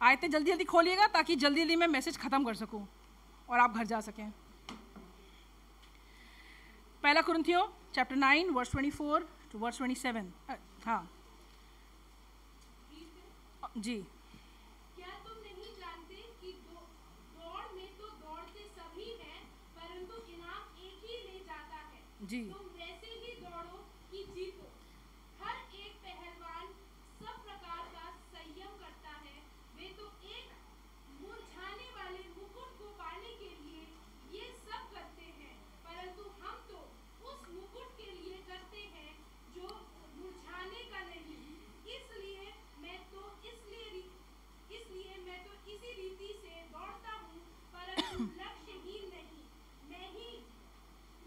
आयतें जल्दी जल्दी खोलिएगा ताकि जल्दी जल्दी मैं मैसेज ख़त्म कर सकूं और आप घर जा सकें। पहला कुरिन्थियों चैप्टर 9 वर्स 24 टू वर्स 27। हाँ जी। क्या तुम नहीं जानते कि दौड़ में तो दौड़ते सभी हैं, परंतु इनाम एक ही ले जाता है। जी। तुम वैसे ही दौड़ो कि जीतो। हर एक पहलवान सब प्रकार का संयम करता है। वे तो एक मुरझाने वाले मुकुट को पाने के लिए ये सब करते हैं, परंतु हम तो उस मुकुट के लिए करते हैं जो मुरझाने का नहीं। इसलिए मैं तो इसी रीति से दौड़ता हूँ, परंतु लक्ष्यहीन नहीं।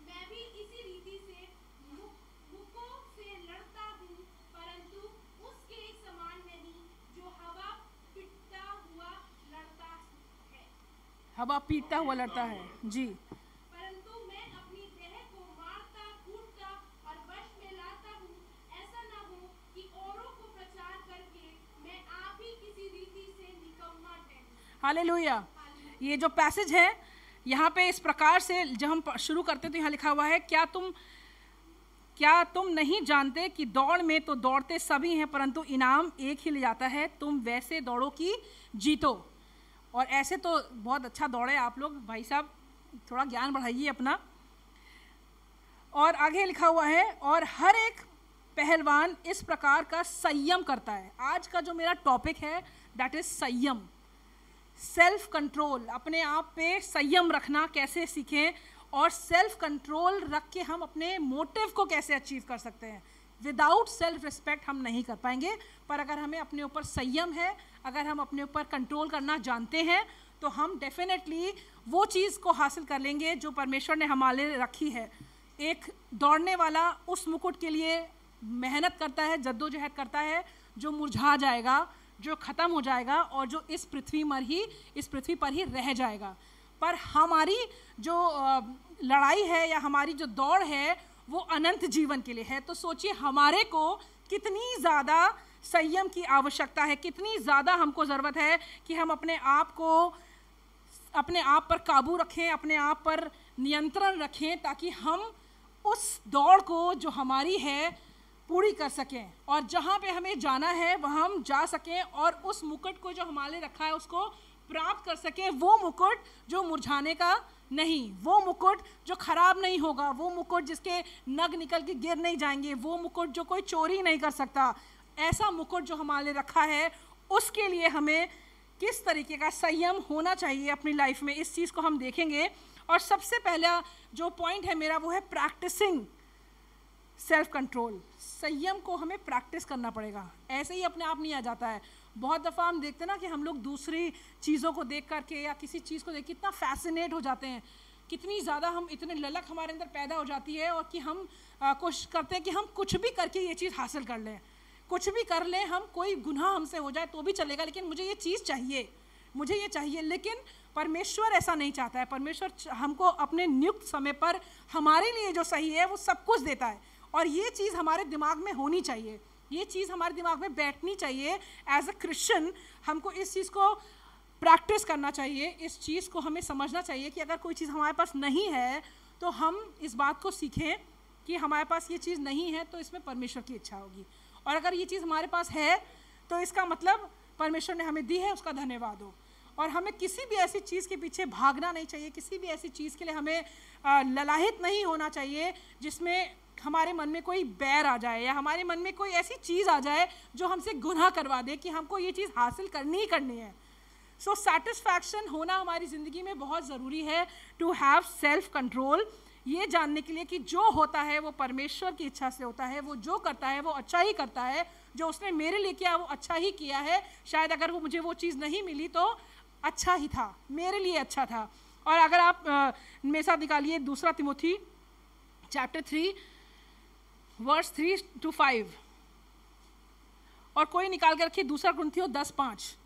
मैं भी इसी रीति से मुकों से लड़ता हूँ, परंतु उसके समान नहीं जो हवा पीटता हुआ लड़ता है। हवा पीटता हुआ लड़ता है जी। परंतु मैं अपनी देह को मारता कूटता और वश में लाता हूँ, ऐसा न हो कि औरों को प्रचार करके मैं आप ही किसी रीति से निकम्मा ठहरूं। हालेलुया। ये जो पैसेज है यहाँ पे इस प्रकार से जब हम शुरू करते हैं तो यहाँ लिखा हुआ है, क्या तुम नहीं जानते कि दौड़ में तो दौड़ते सभी हैं, परंतु इनाम एक ही ले जाता है। तुम वैसे दौड़ो कि जीतो। और ऐसे तो बहुत अच्छा दौड़े आप लोग, भाई साहब थोड़ा ज्ञान बढ़ाइए अपना। और आगे लिखा हुआ है, और हर एक पहलवान इस प्रकार का संयम करता है। आज का जो मेरा टॉपिक है दैट इज संयम, सेल्फ कंट्रोल। अपने आप पे संयम रखना कैसे सीखें और सेल्फ कंट्रोल रख के हम अपने मोटिव को कैसे अचीव कर सकते हैं। विदाउट सेल्फ रिस्पेक्ट हम नहीं कर पाएंगे, पर अगर हमें अपने ऊपर संयम है, अगर हम अपने ऊपर कंट्रोल करना जानते हैं, तो हम डेफिनेटली वो चीज़ को हासिल कर लेंगे जो परमेश्वर ने हमारे लिए रखी है। एक दौड़ने वाला उस मुकुट के लिए मेहनत करता है, जद्दोजहद करता है, जो मुरझा जाएगा, जो ख़त्म हो जाएगा और जो इस पृथ्वी पर ही रह जाएगा। पर हमारी जो लड़ाई है या हमारी जो दौड़ है वो अनंत जीवन के लिए है। तो सोचिए हमारे को कितनी ज़्यादा संयम की आवश्यकता है, कितनी ज़्यादा हमको ज़रूरत है कि हम अपने आप पर काबू रखें, अपने आप पर नियंत्रण रखें, ताकि हम उस दौड़ को जो हमारी है पूरी कर सकें और जहाँ पे हमें जाना है वहाँ हम जा सकें और उस मुकुट को जो हमारे रखा है उसको प्राप्त कर सकें। वो मुकुट जो मुरझाने का नहीं, वो मुकुट जो खराब नहीं होगा, वो मुकुट जिसके नग निकल के गिर नहीं जाएंगे, वो मुकुट जो कोई चोरी नहीं कर सकता। ऐसा मुकुट जो हमारे रखा है, उसके लिए हमें किस तरीके का संयम होना चाहिए अपनी लाइफ में, इस चीज़ को हम देखेंगे। और सबसे पहला जो पॉइंट है मेरा वो है प्रैक्टिसिंग सेल्फ कंट्रोल। संयम को हमें प्रैक्टिस करना पड़ेगा, ऐसे ही अपने आप नहीं आ जाता है। बहुत दफ़ा हम देखते हैं ना कि हम लोग दूसरी चीज़ों को देख करके या किसी चीज़ को देख कितना फैसिनेट हो जाते हैं, कितनी ज़्यादा हम इतने ललक हमारे अंदर पैदा हो जाती है और कि हम कोशिश करते हैं कि हम कुछ भी करके ये चीज़ हासिल कर लें, कुछ भी कर लें, हम कोई गुनाह हमसे हो जाए तो भी चलेगा, लेकिन मुझे ये चीज़ चाहिए, मुझे ये चाहिए। लेकिन परमेश्वर ऐसा नहीं चाहता है। परमेश्वर हमको अपने नियुक्त समय पर हमारे लिए जो सही है वो सब कुछ देता है और ये चीज़ हमारे दिमाग में होनी चाहिए, ये चीज़ हमारे दिमाग में बैठनी चाहिए। एज अ क्रिश्चियन हमको इस चीज़ को प्रैक्टिस करना चाहिए, इस चीज़ को हमें समझना चाहिए कि अगर कोई चीज़ हमारे पास नहीं है तो हम इस बात को सीखें कि हमारे पास ये चीज़ नहीं है तो इसमें परमेश्वर की इच्छा होगी, और अगर ये चीज़ हमारे पास है तो इसका मतलब परमेश्वर ने हमें दी है, उसका धन्यवाद हो। और हमें किसी भी ऐसी चीज़ के पीछे भागना नहीं चाहिए, किसी भी ऐसी चीज़ के लिए हमें ललाहित नहीं होना चाहिए जिसमें हमारे मन में कोई बैर आ जाए या हमारे मन में कोई ऐसी चीज़ आ जाए जो हमसे गुनाह करवा दे कि हमको ये चीज़ हासिल करनी ही करनी है। सो सेटिस्फैक्शन होना हमारी ज़िंदगी में बहुत ज़रूरी है, टू हैव सेल्फ कंट्रोल, ये जानने के लिए कि जो होता है वो परमेश्वर की इच्छा से होता है, वो जो करता है वो अच्छा ही करता है, जो उसने मेरे लिए किया वो अच्छा ही किया है। शायद अगर वो मुझे वो चीज़ नहीं मिली तो अच्छा ही था, मेरे लिए अच्छा था। और अगर आप मेरे साथ निकालिए दूसरा तिमोथी चैप्टर 3 वर्स 3 to 5, और कोई निकाल के रखिए दूसरा कुरिन्थियों 10:5।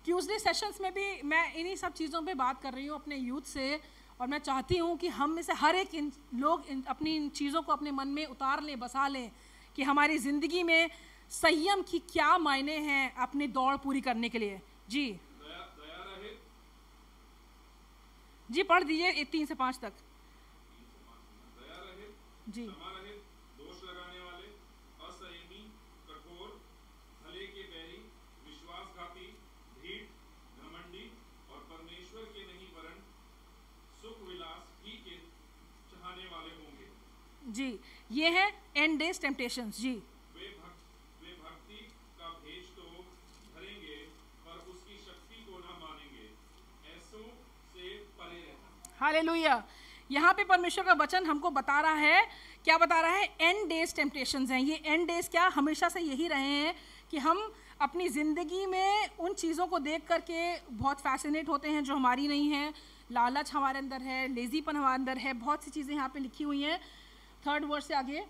ट्यूसडे सेशंस में भी मैं इन्हीं सब चीज़ों पे बात कर रही हूँ अपने यूथ से, और मैं चाहती हूँ कि हम में से हर एक लोग अपनी इन चीज़ों को अपने मन में उतार लें, बसा लें कि हमारी ज़िंदगी में संयम की क्या मायने हैं अपनी दौड़ पूरी करने के लिए। जी दया रहित, जी पढ़ दीजिए 3 से 5 तक। दया रहित, जी क्षमा रहित, दोष लगाने वाले, असंयमी, कठोर, भले के बैरी, विश्वासघाती, ढीठ, घमंडी और परमेश्वर के नहीं वरन सुख विलास ही के चाहने वाले होंगे। जी, ये है एंड डेज टेम्पटेशंस। जी वे भक्ति का भेष तो धरेंगे पर उसकी शक्ति को न मानेंगे, ऐसों से परे रहना। हालेलुया। यहाँ पे परमेश्वर का वचन हमको बता रहा है, क्या बता रहा है? एंड डेज टेम्पटेशंस हैं। ये एंड डेज क्या हमेशा से यही रहे हैं कि हम अपनी ज़िंदगी में उन चीज़ों को देख करके बहुत फैसिनेट होते हैं जो हमारी नहीं है। लालच हमारे अंदर है, लेजीपन हमारे अंदर है, बहुत सी चीज़ें यहाँ पे लिखी हुई हैं। 3rd वर्स से आगे,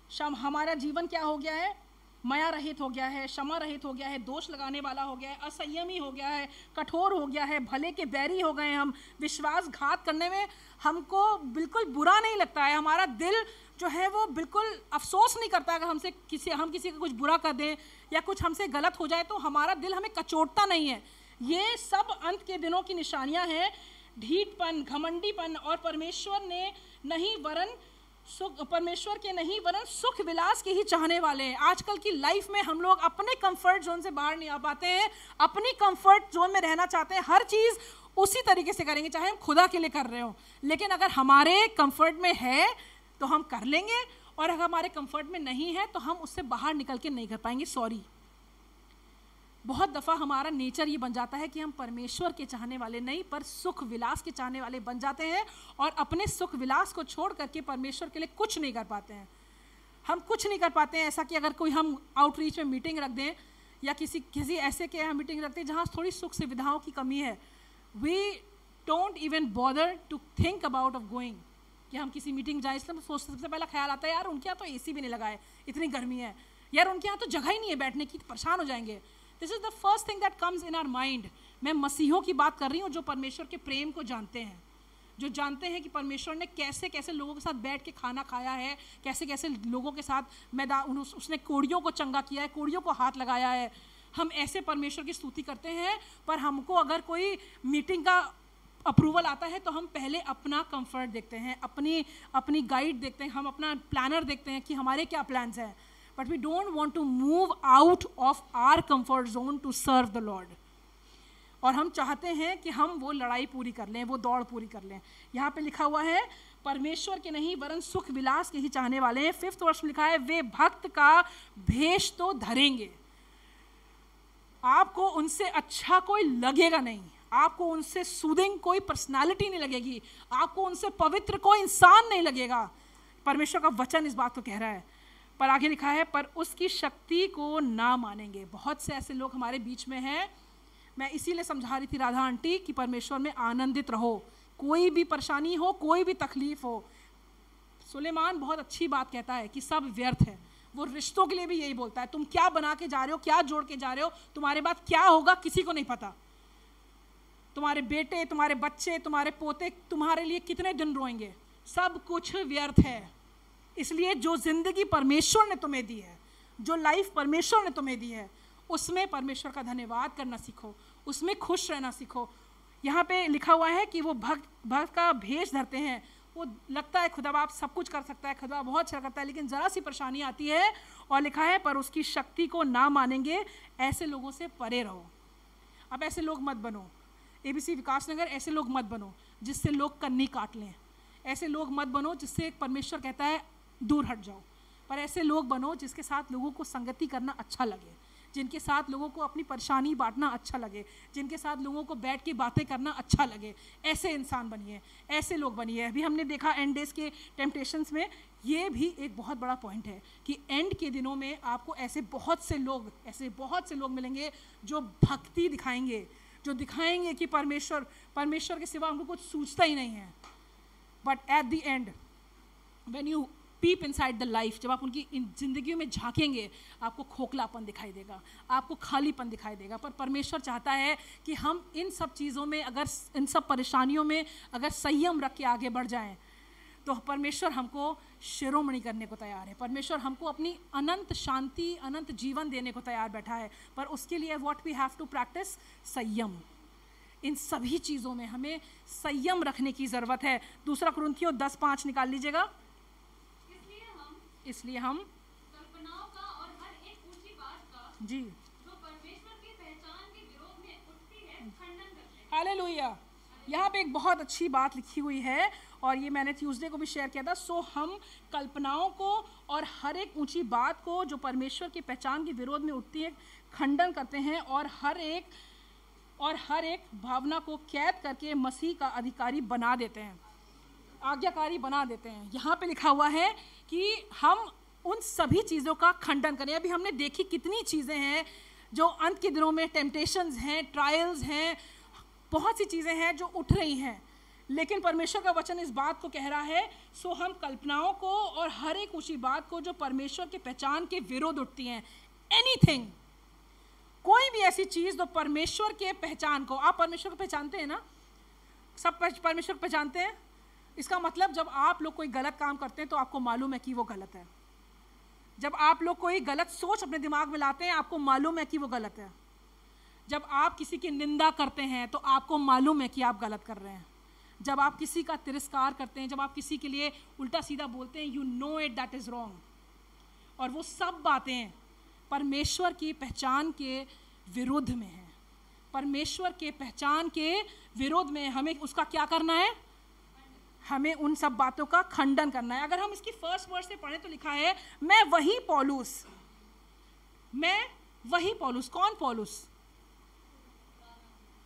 हमारा जीवन क्या हो गया है? माया रहित हो गया है, क्षमा रहित हो गया है, दोष लगाने वाला हो गया है, असंयमी हो गया है, कठोर हो गया है, भले के बैरी हो गए हम। विश्वासघात करने में हमको बिल्कुल बुरा नहीं लगता है। हमारा दिल जो है वो बिल्कुल अफसोस नहीं करता अगर हम किसी का कुछ बुरा कर दें या कुछ हमसे गलत हो जाए तो हमारा दिल हमें कचोटता नहीं है। ये सब अंत के दिनों की निशानियां हैं। ढीठपन, घमंडीपन और परमेश्वर के नहीं वरन सुख विलास के ही चाहने वाले हैं। आजकल की लाइफ में हम लोग अपने कंफर्ट जोन से बाहर नहीं आ पाते हैं, अपनी कंफर्ट जोन में रहना चाहते हैं। हर चीज़ उसी तरीके से करेंगे चाहे हम खुदा के लिए कर रहे हो, लेकिन अगर हमारे कंफर्ट में है तो हम कर लेंगे और अगर हमारे कंफर्ट में नहीं है तो हम उससे बाहर निकल के नहीं कर पाएंगे। सॉरी, बहुत दफ़ा हमारा नेचर ये बन जाता है कि हम परमेश्वर के चाहने वाले नहीं पर सुख विलास के चाहने वाले बन जाते हैं और अपने सुख विलास को छोड़ करके परमेश्वर के लिए कुछ नहीं कर पाते हैं। हम कुछ नहीं कर पाते हैं। ऐसा कि अगर कोई हम आउटरीच में मीटिंग रख दें या किसी ऐसे के यहाँ मीटिंग रखते हैं जहाँ थोड़ी सुख सुविधाओं की कमी है, we don't even bother to think about of going कि हम किसी मीटिंग जाए। इसलिए सोचते सबसे पहला ख्याल आता है यार उनके यहाँ तो AC भी नहीं लगाए, इतनी गर्मी है, यार उनके यहाँ तो जगह ही नहीं है बैठने की, परेशान हो जाएंगे। This is the first thing that comes in our mind. मैं मसीहों की बात कर रही हूँ जो परमेश्वर के प्रेम को जानते हैं, जो जानते हैं कि परमेश्वर ने कैसे कैसे लोगों के साथ बैठ के खाना खाया है, कैसे कैसे लोगों के साथ उसने कोड़ियों को चंगा किया है, कोड़ियों को हाथ लगाया है। हम ऐसे परमेश्वर की स्तुति करते हैं। पर हमको अगर कोई मीटिंग का अप्रूवल आता है तो हम पहले अपना कंफर्ट देखते हैं, अपनी गाइड देखते हैं, हम अपना प्लानर देखते हैं कि हमारे क्या प्लान्स हैं। But we don't want to move out of our comfort zone to serve the Lord. और हम चाहते हैं कि हम वो लड़ाई पूरी कर लें, वो दौड़ पूरी कर लें। यहाँ पे लिखा हुआ है परमेश्वर के नहीं वरन सुख विलास के ही चाहने वाले हैं। 5th वर्ष में लिखा है वे भक्त का भेष तो धरेंगे। आपको उनसे अच्छा कोई लगेगा नहीं, आपको उनसे सूदिंग कोई पर्सनालिटी नहीं लगेगी, आपको उनसे पवित्र कोई इंसान नहीं लगेगा। परमेश्वर का वचन इस बात को कह रहा है। पर आगे लिखा है पर उसकी शक्ति को ना मानेंगे। बहुत से ऐसे लोग हमारे बीच में हैं। मैं इसीलिए समझा रही थी राधा आंटी कि परमेश्वर में आनंदित रहो, कोई भी परेशानी हो, कोई भी तकलीफ हो। सुलेमान बहुत अच्छी बात कहता है कि सब व्यर्थ है। वो रिश्तों के लिए भी यही बोलता है, तुम क्या बना के जा रहे हो, क्या जोड़ के जा रहे हो, तुम्हारे बाद क्या होगा किसी को नहीं पता। तुम्हारे बेटे, तुम्हारे बच्चे, तुम्हारे पोते तुम्हारे लिए कितने दिन रोएंगे, सब कुछ व्यर्थ है। इसलिए जो जिंदगी परमेश्वर ने तुम्हें दी है, जो लाइफ परमेश्वर ने तुम्हें दी है, उसमें परमेश्वर का धन्यवाद करना सीखो, उसमें खुश रहना सीखो। यहाँ पे लिखा हुआ है कि वो भक्त का भेष धरते हैं। वो लगता है खुदा बाप सब कुछ कर सकता है, खुदा बहुत अच्छा करता है, लेकिन ज़रा सी परेशानी आती है और लिखा है पर उसकी शक्ति को ना मानेंगे। ऐसे लोगों से परे रहो। अब ऐसे लोग मत बनो, ABC विकासनगर ऐसे लोग मत बनो जिससे लोग कन्नी काट लें। ऐसे लोग मत बनो जिससे परमेश्वर कहता है दूर हट जाओ। पर ऐसे लोग बनो जिसके साथ लोगों को संगति करना अच्छा लगे, जिनके साथ लोगों को अपनी परेशानी बांटना अच्छा लगे, जिनके साथ लोगों को बैठ के बातें करना अच्छा लगे। ऐसे इंसान बनिए, ऐसे लोग बनिए। अभी हमने देखा एंड डेज के टेम्पटेशंस में ये भी एक बहुत बड़ा पॉइंट है कि एंड के दिनों में आपको ऐसे बहुत से लोग मिलेंगे जो भक्ति दिखाएंगे, जो दिखाएंगे कि परमेश्वर के सिवा उनको कुछ सूझता ही नहीं है। But at the end when you peep inside the life, जब आप उनकी जिंदगी में झांकेंगे, आपको खोखलापन दिखाई देगा, आपको खालीपन दिखाई देगा। पर परमेश्वर चाहता है कि हम इन सब चीज़ों में, अगर इन सब परेशानियों में अगर संयम रख के आगे बढ़ जाएं, तो परमेश्वर हमको शिरोमणि करने को तैयार है। परमेश्वर हमको अपनी अनंत शांति, अनंत जीवन देने को तैयार बैठा है। पर उसके लिए what we have to practice, संयम। इन सभी चीज़ों में हमें संयम रखने की ज़रूरत है। 2 कुरिन्थियों 10:5 निकाल लीजिएगा। इसलिए हम कल्पनाओं का और हर एक ऊंची बात का जी जो परमेश्वर की पहचान के विरोध में उठती है खंडन करते हैं। हालेलुया। यहाँ पे एक बहुत अच्छी बात लिखी हुई है और ये मैंने ट्यूसडे को भी शेयर किया था। सो हम कल्पनाओं को और हर एक ऊंची बात को जो परमेश्वर की पहचान के विरोध में उठती है खंडन करते हैं और हर एक भावना को कैद करके मसीह का अधिकारी बना देते हैं, आज्ञाकारी बना देते हैं। यहाँ पे लिखा हुआ है कि हम उन सभी चीज़ों का खंडन करें। अभी हमने देखी कितनी चीज़ें हैं जो अंत के दिनों में, टेम्पटेशंस हैं, ट्रायल्स हैं, बहुत सी चीज़ें हैं जो उठ रही हैं, लेकिन परमेश्वर का वचन इस बात को कह रहा है, सो हम कल्पनाओं को और हर एक ऊंची बात को जो परमेश्वर की पहचान के विरोध उठती हैं, एनीथिंग, कोई भी ऐसी चीज़ जो परमेश्वर के पहचान को, आप परमेश्वर को पहचानते हैं ना, सब परमेश्वर को पहचानते हैं। इसका मतलब जब आप लोग कोई गलत काम करते हैं तो आपको मालूम है कि वो गलत है। जब आप लोग कोई गलत सोच अपने दिमाग में लाते हैं, आपको मालूम है कि वो गलत है। जब आप किसी की निंदा करते हैं तो आपको मालूम है कि आप गलत कर रहे हैं। जब आप किसी का तिरस्कार करते हैं, जब आप किसी के लिए उल्टा सीधा बोलते हैं, you know it that is wrong. और वो सब बातें परमेश्वर की पहचान के विरोध में हैं। परमेश्वर के पहचान के विरोध में हमें उसका क्या करना है, हमें उन सब बातों का खंडन करना है। अगर हम इसकी फर्स्ट वर्ड से पढ़ें तो लिखा है, मैं वही पौलुस। कौन पौलुस?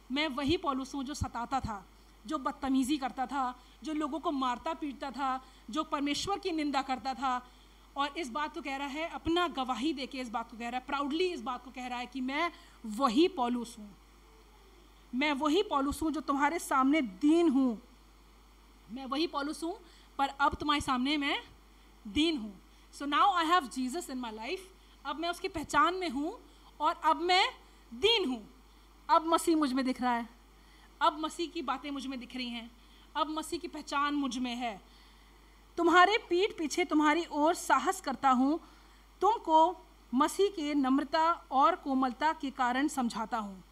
मैं वही पौलुस हूँ जो सताता था, जो बदतमीजी करता था, जो लोगों को मारता पीटता था, जो परमेश्वर की निंदा करता था। और इस बात को कह रहा है, अपना गवाही देके इस बात को कह रहा है, प्राउडली इस बात को कह रहा है कि मैं वही पौलुस हूँ। मैं वही पौलुस हूँ जो तुम्हारे सामने दीन हूँ। मैं वही पौलुस हूँ, पर अब तुम्हारे सामने मैं दीन हूँ। So now I have Jesus in my life. अब मैं उसकी पहचान में हूँ और अब मैं दीन हूँ। अब मसीह मुझ में दिख रहा है, अब मसीह की बातें मुझ में दिख रही हैं, अब मसीह की पहचान मुझ में है। तुम्हारे पीठ पीछे तुम्हारी ओर साहस करता हूँ, तुमको मसीह के नम्रता और कोमलता के कारण समझाता हूँ।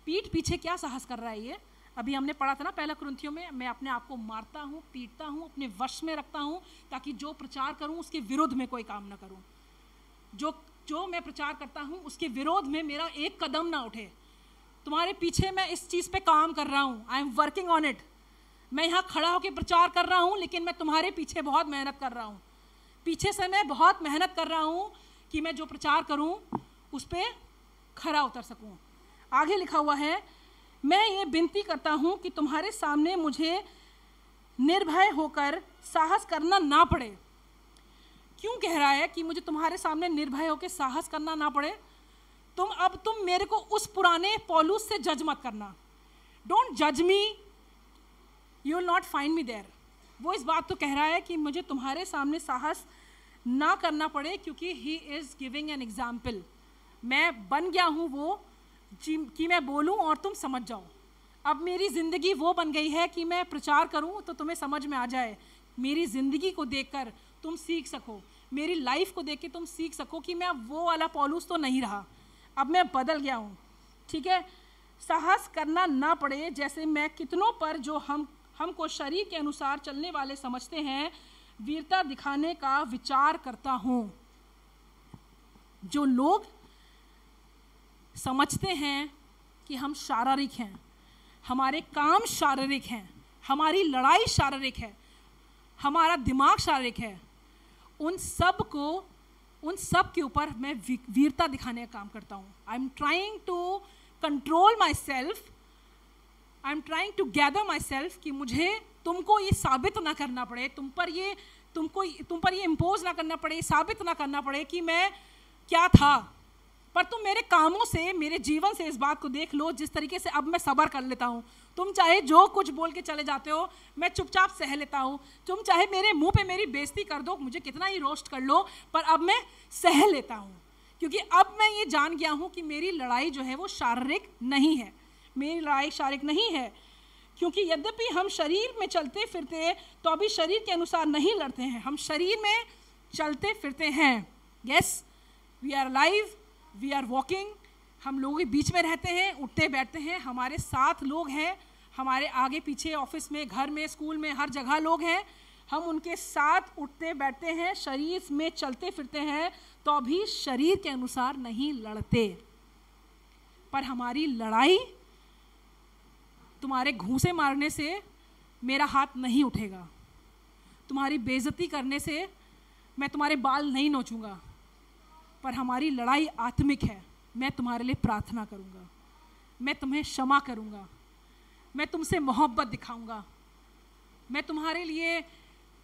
पीठ पीछे क्या साहस कर रहा है ये? अभी हमने पढ़ा था ना 1 कुरिन्थियों में, मैं अपने आप को मारता हूँ, पीटता हूँ, अपने वश में रखता हूँ, ताकि जो प्रचार करूँ उसके विरोध में कोई काम ना करूँ। जो मैं प्रचार करता हूँ उसके विरोध में मेरा एक कदम ना उठे। तुम्हारे पीछे मैं इस चीज़ पे काम कर रहा हूँ, I am working on it. मैं यहाँ खड़ा होकर प्रचार कर रहा हूँ, लेकिन मैं तुम्हारे पीछे बहुत मेहनत कर रहा हूँ। पीछे से मैं बहुत मेहनत कर रहा हूँ कि मैं जो प्रचार करूँ उस पर खरा उतर सकूँ। आगे लिखा हुआ है, मैं ये विनती करता हूँ कि तुम्हारे सामने मुझे निर्भय होकर साहस करना ना पड़े। क्यों कह रहा है कि मुझे तुम्हारे सामने निर्भय होकर साहस करना ना पड़े? तुम मेरे को उस पुराने पौलुस से जज मत करना। डोंट जज me, you will not find me there. वो इस बात तो कह रहा है कि मुझे तुम्हारे सामने साहस ना करना पड़े, क्योंकि he is giving an example. मैं बन गया हूँ वो कि मैं बोलूं और तुम समझ जाओ। अब मेरी ज़िंदगी वो बन गई है कि मैं प्रचार करूं तो तुम्हें समझ में आ जाए। मेरी ज़िंदगी को देखकर तुम सीख सको, मेरी लाइफ को देख के तुम सीख सको कि मैं वो वाला पौलुस तो नहीं रहा, अब मैं बदल गया हूँ। ठीक है, साहस करना ना पड़े, जैसे मैं कितनों पर जो हमको शरीर के अनुसार चलने वाले समझते हैं वीरता दिखाने का विचार करता हूँ। जो लोग समझते हैं कि हम शारीरिक हैं, हमारे काम शारीरिक हैं, हमारी लड़ाई शारीरिक है, हमारा दिमाग शारीरिक है, उन सब के ऊपर मैं वीरता दिखाने का काम करता हूँ। I am trying to control my self, I am trying to gather my self कि मुझे तुमको ये साबित ना करना पड़े, तुम पर ये इम्पोज ना करना पड़े, साबित ना करना पड़े कि मैं क्या था। पर तुम मेरे कामों से, मेरे जीवन से इस बात को देख लो, जिस तरीके से अब मैं सब्र कर लेता हूँ। तुम चाहे जो कुछ बोल के चले जाते हो, मैं चुपचाप सह लेता हूँ। तुम चाहे मेरे मुंह पे मेरी बेइज्जती कर दो, मुझे कितना ही रोस्ट कर लो, पर अब मैं सह लेता हूँ, क्योंकि अब मैं ये जान गया हूँ कि मेरी लड़ाई जो है वो शारीरिक नहीं है। मेरी लड़ाई शारीरिक नहीं है, क्योंकि यद्यपि हम शरीर में चलते फिरते तो अभी शरीर के अनुसार नहीं लड़ते हैं, हम शरीर में चलते फिरते हैं। Yes, we are live, we are walking, हम लोगों के बीच में रहते हैं, उठते बैठते हैं, हमारे साथ लोग हैं, हमारे आगे पीछे, ऑफिस में, घर में, स्कूल में, हर जगह लोग हैं, हम उनके साथ उठते बैठते हैं, शरीर में चलते फिरते हैं, तो अभी शरीर के अनुसार नहीं लड़ते। पर हमारी लड़ाई तुम्हारे घूंसे मारने से मेरा हाथ नहीं उठेगा, तुम्हारी बेइज्जती करने से मैं तुम्हारे बाल नहीं नोचूंगा, पर हमारी लड़ाई आत्मिक है। मैं तुम्हारे लिए प्रार्थना करूंगा, मैं तुम्हें क्षमा करूंगा, मैं तुमसे मोहब्बत दिखाऊंगा, मैं तुम्हारे लिए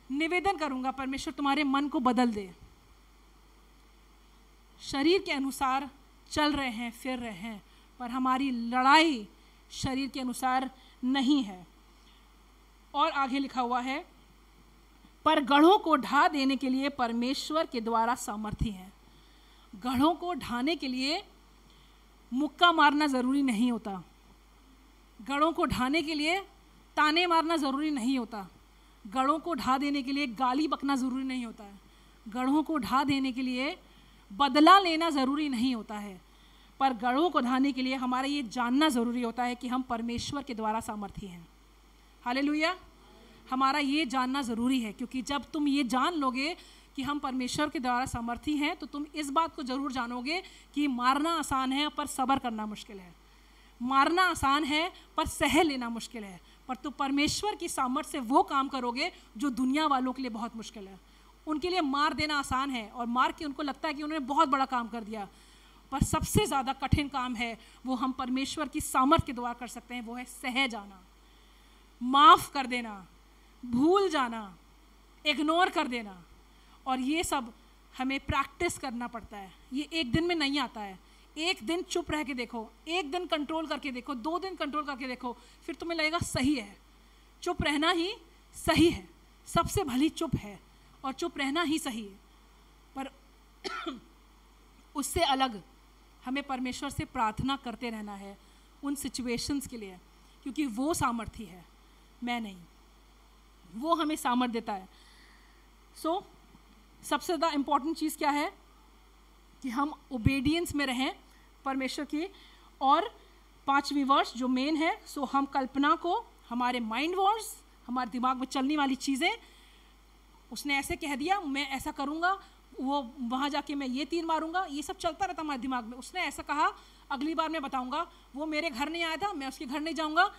निवेदन करूंगा, परमेश्वर तुम्हारे मन को बदल दे। शरीर के अनुसार चल रहे हैं, फिर रहे हैं, पर हमारी लड़ाई शरीर के अनुसार नहीं है। और आगे लिखा हुआ है, पर गढ़ों को ढा देने के लिए परमेश्वर के द्वारा सामर्थी हैं। गढ़ों को ढाने के लिए मुक्का मारना ज़रूरी नहीं होता, गढ़ों को ढाने के लिए ताने मारना ज़रूरी नहीं होता, गढ़ों को ढा देने के लिए गाली बकना ज़रूरी नहीं होता है, गढ़ों को ढा देने के लिए बदला लेना ज़रूरी नहीं होता है, पर गढ़ों को ढाने के लिए हमारा ये जानना ज़रूरी होता है कि हम परमेश्वर के द्वारा सामर्थी हैं। हालेलुया, हमारा ये जानना ज़रूरी है, क्योंकि जब तुम ये जान लोगे कि हम परमेश्वर के द्वारा सामर्थी हैं, तो तुम इस बात को ज़रूर जानोगे कि मारना आसान है पर सब्र करना मुश्किल है, मारना आसान है पर सह लेना मुश्किल है, पर तुम परमेश्वर की सामर्थ्य से वो काम करोगे जो दुनिया वालों के लिए बहुत मुश्किल है। उनके लिए मार देना आसान है और मार के उनको लगता है कि उन्होंने बहुत बड़ा काम कर दिया, पर सबसे ज़्यादा कठिन काम है वो हम परमेश्वर की सामर्थ्य के द्वारा कर सकते हैं, वो है सह जाना, माफ़ कर देना, भूल जाना, इग्नोर कर देना। और ये सब हमें प्रैक्टिस करना पड़ता है, ये एक दिन में नहीं आता है। एक दिन चुप रह के देखो, एक दिन कंट्रोल करके देखो, 2 दिन कंट्रोल करके देखो, फिर तुम्हें लगेगा सही है, चुप रहना ही सही है, सबसे भली चुप है और चुप रहना ही सही है। पर उससे अलग हमें परमेश्वर से प्रार्थना करते रहना है उन सिचुएशंस के लिए, क्योंकि वो सामर्थी है, मैं नहीं, वो हमें सामर्थ देता है। सो सबसे ज़्यादा इम्पॉर्टेंट चीज़ क्या है कि हम ओबेडियंस में रहें परमेश्वर की। और 5वीं वर्स जो मेन है, सो हम कल्पना को, हमारे माइंड वर्ड्स, हमारे दिमाग में चलने वाली चीज़ें, उसने ऐसे कह दिया मैं ऐसा करूँगा, वो वहाँ जाके मैं ये तीर मारूंगा, ये सब चलता रहता हमारे दिमाग में। उसने ऐसा कहा, अगली बार मैं बताऊँगा, वो मेरे घर नहीं आया था, मैं उसके घर नहीं जाऊँगा,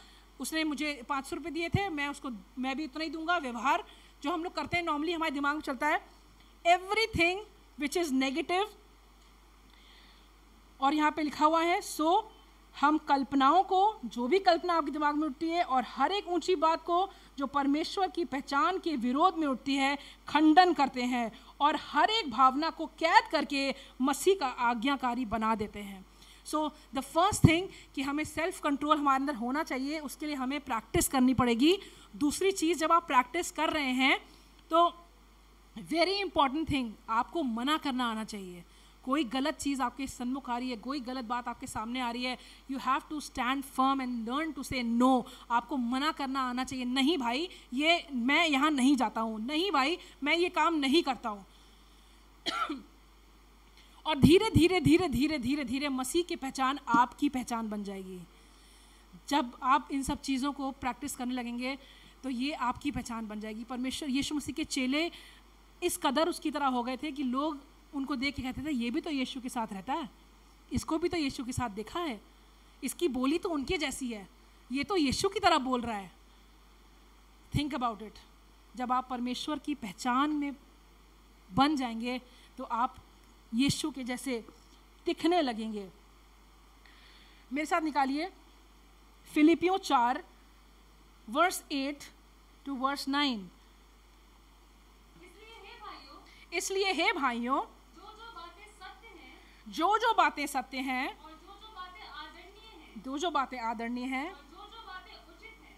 उसने मुझे 500 रुपये दिए थे, मैं भी इतना ही दूंगा। व्यवहार जो हम लोग करते हैं नॉर्मली हमारे दिमाग में चलता है, एवरीथिंग विच इज़ नेगेटिव। और यहाँ पे लिखा हुआ है, सो हम कल्पनाओं को, जो भी कल्पना आपके दिमाग में उठती है, और हर एक ऊंची बात को जो परमेश्वर की पहचान के विरोध में उठती है, खंडन करते हैं और हर एक भावना को कैद करके मसीह का आज्ञाकारी बना देते हैं। सो द फर्स्ट थिंग कि हमें सेल्फ कंट्रोल हमारे अंदर होना चाहिए, उसके लिए हमें प्रैक्टिस करनी पड़ेगी। दूसरी चीज़, जब आप प्रैक्टिस कर रहे हैं तो वेरी इंपॉर्टेंट थिंग, आपको मना करना आना चाहिए। कोई गलत चीज़ आपके सन्मुख आ रही है, कोई गलत बात आपके सामने आ रही है, you have to stand firm and learn to say no. आपको मना करना आना चाहिए, नहीं भाई ये मैं यहाँ नहीं जाता हूँ, नहीं भाई मैं ये काम नहीं करता हूँ। और धीरे धीरे धीरे धीरे धीरे धीरे मसीह की पहचान आपकी पहचान बन जाएगी। जब आप इन सब चीज़ों को प्रैक्टिस करने लगेंगे तो ये आपकी पहचान बन जाएगी। परमेश्वर यीशु मसीह के चेले इस कदर उसकी तरह हो गए थे कि लोग उनको देख के कहते थे, ये भी तो यीशु के साथ रहता है, इसको भी तो यीशु के साथ देखा है, इसकी बोली तो उनके जैसी है, ये तो यीशु की तरह बोल रहा है। थिंक अबाउट इट, जब आप परमेश्वर की पहचान में बन जाएंगे तो आप यीशु के जैसे दिखने लगेंगे। मेरे साथ निकालिए फिलिपियों 4 वर्स 8 टू वर्स 9। इसलिए हे भाइयों, जो बातें सत्य हैं, और जो बातें आदरणीय हैं, जो बातें आदरणीय हैं, और जो बातें उचित हैं,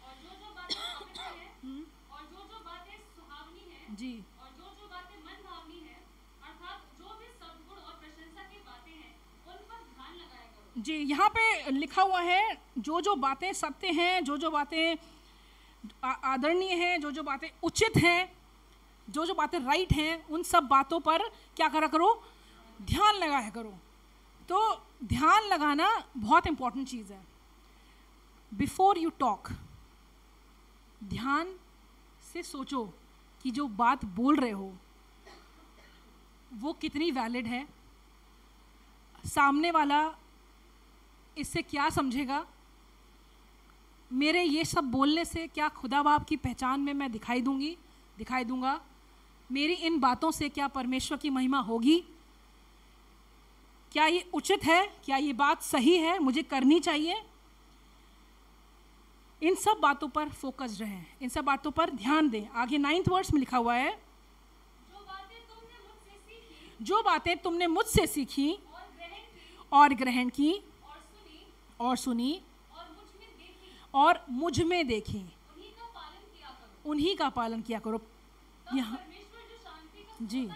और जो बातें पवित्र हैं, और जो बातें सुहावनी हैं, जी, और जो बातें मनभावनी हैं, अर्थात जो भी सद्गुण और प्रशंसा की बातें हैं, उन पर ध्यान लगाया करो। जी, यहाँ पे लिखा हुआ है जो जो बातें सत्य हैं, जो जो बातें आदरणीय हैं, जो जो बातें उचित हैं, जो जो बातें राइट हैं, उन सब बातों पर क्या करा करो, ध्यान लगाया करो। तो ध्यान लगाना बहुत इंपॉर्टेंट चीज़ है। बिफोर यू टॉक, ध्यान से सोचो कि जो बात बोल रहे हो वो कितनी वैलिड है, सामने वाला इससे क्या समझेगा, मेरे ये सब बोलने से क्या खुदा बाप की पहचान में मैं दिखाई दूंगा, मेरी इन बातों से क्या परमेश्वर की महिमा होगी, क्या ये उचित है, क्या ये बात सही है, मुझे करनी चाहिए। इन सब बातों पर फोकस रहें, इन सब बातों पर ध्यान दें। आगे 9th वर्स में लिखा हुआ है, जो बातें तुमने मुझसे सीखी और ग्रहण की और सुनी और मुझ में देखी, उन्हीं का पालन किया करो। यहाँ जी,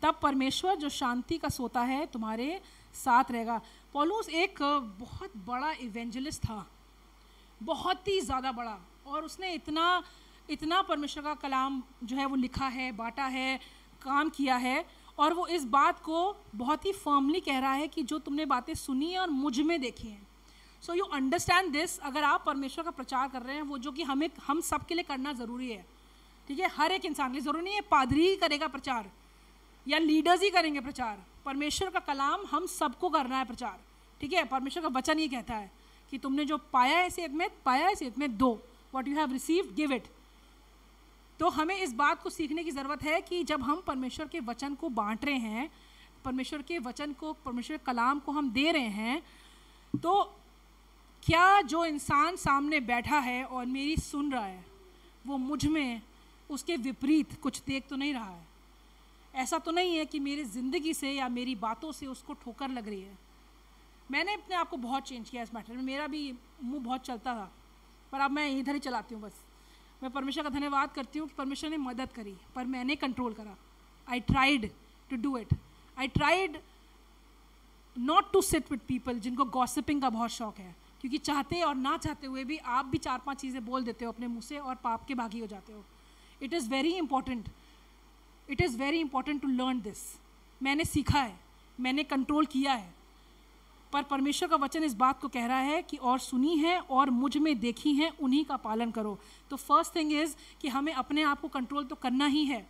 तब परमेश्वर जो शांति का सोता है तुम्हारे साथ रहेगा। पौलुस एक बहुत बड़ा इवेंजलिस्ट था, बहुत ही ज़्यादा बड़ा, और उसने इतना परमेश्वर का कलाम जो है वो लिखा है, बांटा है, काम किया है, और वो इस बात को बहुत ही फर्मली कह रहा है कि जो तुमने बातें सुनी हैं और मुझ में देखी हैं। So you understand this. अगर आप परमेश्वर का प्रचार कर रहे हैं, वो जो कि हम सब के लिए करना ज़रूरी है, ठीक है, हर एक इंसान के लिए ज़रूरी नहीं है पादरी ही करेगा प्रचार या लीडर्स ही करेंगे प्रचार। परमेश्वर का कलाम हम सबको करना है प्रचार, ठीक है। परमेश्वर का वचन ये कहता है कि तुमने जो पाया है सेहत में दो, what you have received give it. तो हमें इस बात को सीखने की ज़रूरत है कि जब हम परमेश्वर के वचन को बांट रहे हैं, परमेश्वर के वचन को, परमेश्वर के कलाम को हम दे रहे हैं, तो क्या जो इंसान सामने बैठा है और मेरी सुन रहा है वो मुझ में उसके विपरीत कुछ देख तो नहीं रहा है? ऐसा तो नहीं है कि मेरी ज़िंदगी से या मेरी बातों से उसको ठोकर लग रही है। मैंने अपने आप को बहुत चेंज किया इस मैटर में। मेरा भी मुंह बहुत चलता था, पर अब मैं इधर ही चलाती हूँ बस। मैं परमेश्वर का धन्यवाद करती हूँ कि परमेश्वर ने मदद करी, पर मैंने कंट्रोल करा। I tried to do it. I tried not to sit with people जिनको गॉसिपिंग का बहुत शौक है, क्योंकि चाहते और ना चाहते हुए भी आप भी 4-5 चीज़ें बोल देते हो अपने मुँह से और पाप के भागी हो जाते हो। It is very important, it is very important to learn this. मैंने सीखा है, मैंने कंट्रोल किया है, पर परमेश्वर का वचन इस बात को कह रहा है कि और सुनी है और मुझ में देखी हैं, उन्हीं का पालन करो। तो फर्स्ट थिंग इज़ कि हमें अपने आप को कंट्रोल तो करना ही है,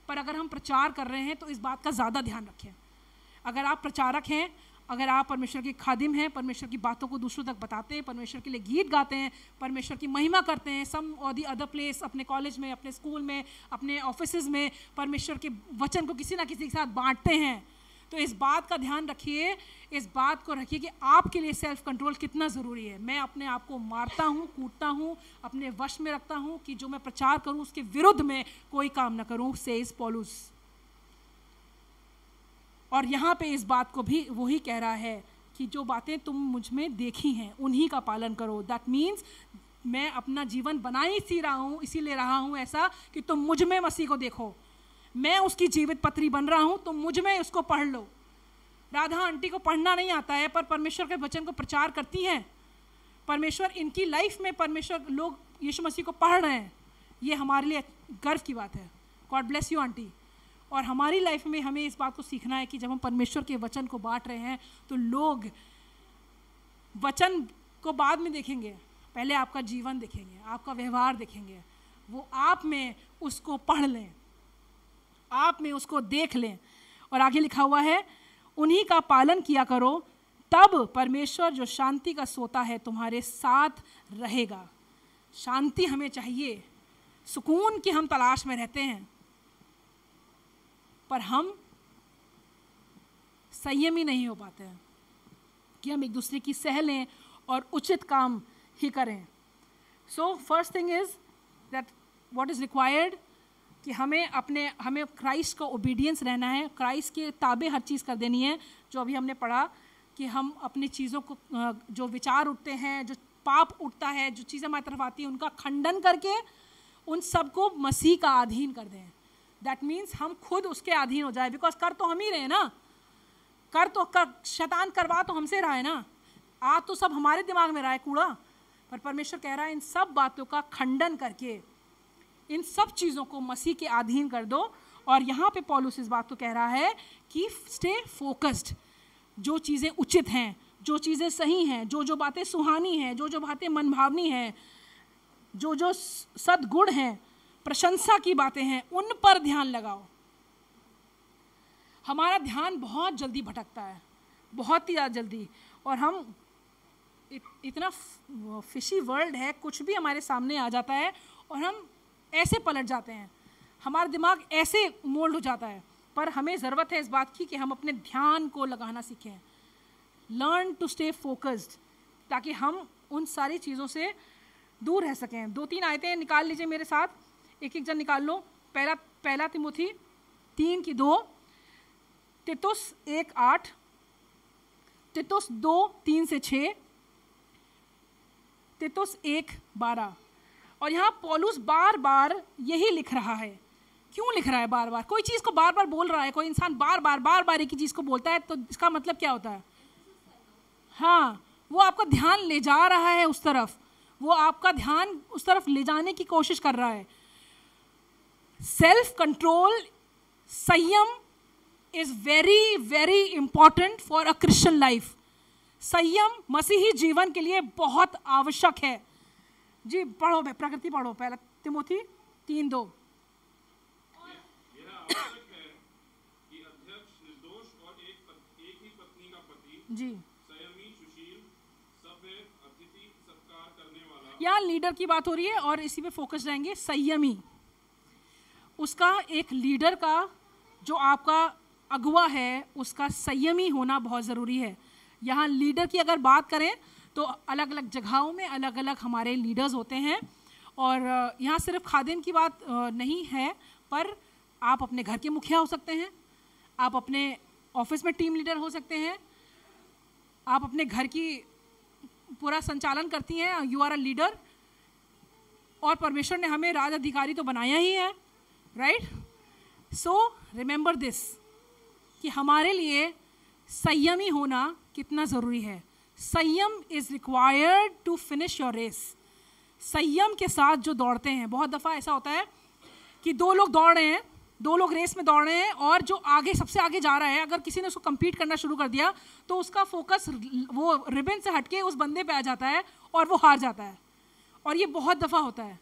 पर अगर हम प्रचार कर रहे हैं तो इस बात का ज़्यादा ध्यान रखें। अगर आप प्रचारक हैं, अगर आप परमेश्वर के खादिम हैं, परमेश्वर की बातों को दूसरों तक बताते हैं, परमेश्वर के लिए गीत गाते हैं, परमेश्वर की महिमा करते हैं, सम और दी अदर प्लेस, अपने कॉलेज में, अपने स्कूल में, अपने ऑफिसेज में परमेश्वर के वचन को किसी ना किसी के साथ बांटते हैं, तो इस बात का ध्यान रखिए, इस बात को रखिए कि आपके लिए सेल्फ कंट्रोल कितना ज़रूरी है। मैं अपने आप को मारता हूँ, कूटता हूँ, अपने वश में रखता हूँ कि जो मैं प्रचार करूँ उसके विरुद्ध में कोई काम ना करूँ, सेज पौलुस। और यहाँ पे इस बात को भी वही कह रहा है कि जो बातें तुम मुझ में देखी हैं उन्हीं का पालन करो। दैट मीन्स मैं अपना जीवन बना ही इसीलिए रहा हूँ ऐसा कि तुम मुझ में मसीह को देखो। मैं उसकी जीवित पत्री बन रहा हूँ, तुम मुझ में उसको पढ़ लो। राधा आंटी को पढ़ना नहीं आता है, पर परमेश्वर के वचन को प्रचार करती हैं। परमेश्वर इनकी लाइफ में, परमेश्वर लोग यीशु मसीह को पढ़ रहे हैं, ये हमारे लिए गर्व की बात है। God bless you aunty. और हमारी लाइफ में हमें इस बात को सीखना है कि जब हम परमेश्वर के वचन को बांट रहे हैं तो लोग वचन को बाद में देखेंगे, पहले आपका जीवन देखेंगे, आपका व्यवहार देखेंगे। वो आप में उसको पढ़ लें, आप में उसको देख लें। और आगे लिखा हुआ है, उन्हीं का पालन किया करो, तब परमेश्वर जो शांति का सोता है तुम्हारे साथ रहेगा। शांति हमें चाहिए, सुकून की हम तलाश में रहते हैं, पर हम संयमी नहीं हो पाते हैं कि हम एक दूसरे की सह लें और उचित काम ही करें। So first thing is that what is required कि हमें क्राइस्ट का ओबीडियंस रहना है, क्राइस्ट के ताबे हर चीज़ कर देनी है। जो अभी हमने पढ़ा कि हम अपनी चीज़ों को, जो विचार उठते हैं, जो पाप उठता है, जो चीज़ें हमारी तरफ आती हैं, उनका खंडन करके उन सबको मसीह का अधीन कर दें। दैट मीन्स हम खुद उसके अधीन हो जाए, बिकॉज कर तो हम ही रहे ना। शैतान करवा तो हमसे रहा है ना, आ तो सब हमारे दिमाग में रहा है कूड़ा, पर परमेश्वर कह रहा है इन सब बातों का खंडन करके इन सब चीज़ों को मसीह के अधीन कर दो। और यहाँ पे पौलुस इस बात को कह रहा है कि स्टे फोकस्ड, जो चीज़ें उचित हैं, जो चीज़ें सही हैं, जो बातें सुहानी हैं, जो बातें मनभावनी हैं, जो सद्गुण हैं, प्रशंसा की बातें हैं, उन पर ध्यान लगाओ। हमारा ध्यान बहुत जल्दी भटकता है, बहुत ही ज़्यादा जल्दी, और हम इतना फिशी वर्ल्ड है, कुछ भी हमारे सामने आ जाता है और हम ऐसे पलट जाते हैं, हमारा दिमाग ऐसे मोल्ड हो जाता है। पर हमें ज़रूरत है इस बात की कि हम अपने ध्यान को लगाना सीखें, लर्न टू स्टे फोकस्ड, ताकि हम उन सारी चीज़ों से दूर रह सकें। 2-3 आयतें निकाल लीजिए मेरे साथ, एक जन निकाल लो। पहला तिमोथी 3:2, तीतुस 1:8, तीतुस 2:3-6, तीतुस 1:12। और यहाँ पौलुस बार बार यही लिख रहा है। क्यों लिख रहा है बार बार? कोई चीज़ को बार बार बोल रहा है, कोई इंसान बार बार एक ही चीज़ को बोलता है, तो इसका मतलब क्या होता है? हाँ, वो आपका ध्यान ले जा रहा है उस तरफ, वो आपका ध्यान उस तरफ ले जाने की कोशिश कर रहा है। सेल्फ कंट्रोल, संयम is very very important for a Christian life. संयम मसीही जीवन के लिए बहुत आवश्यक है। जी पढ़ो, प्रकृति पढ़ो, पहला तिमोथी 3:2। यह आवश्यक है कि अध्यक्ष निर्दोष और एक ही पत्नी का पति, जी, संयमी, सुशील, सभ्य, अतिथि सत्कार करने वाला। यहाँ लीडर की बात हो रही है और इसी पे फोकस रहेंगे। संयमी, उसका एक लीडर का, जो आपका अगुवा है, उसका संयमी होना बहुत ज़रूरी है। यहाँ लीडर की अगर बात करें तो अलग अलग जगहों में अलग अलग हमारे लीडर्स होते हैं, और यहाँ सिर्फ खादिम की बात नहीं है, पर आप अपने घर के मुखिया हो सकते हैं, आप अपने ऑफिस में टीम लीडर हो सकते हैं, आप अपने घर की पूरा संचालन करती हैं, यू आर अ लीडर। और परमेश्वर ने हमें राज अधिकारी तो बनाया ही है, राइट? सो रिमेंबर दिस कि हमारे लिए संयमी होना कितना ज़रूरी है। Sanyam is required to finish your race. संयम के साथ जो दौड़ते हैं, बहुत दफ़ा ऐसा होता है कि 2 लोग दौड़ रहे हैं, 2 लोग रेस में दौड़ रहे हैं, और जो आगे सबसे आगे जा रहा है, अगर किसी ने उसको compete करना शुरू कर दिया तो उसका फोकस वो रिबन से हटके उस बंदे पे आ जाता है और वो हार जाता है। और ये बहुत दफ़ा होता है,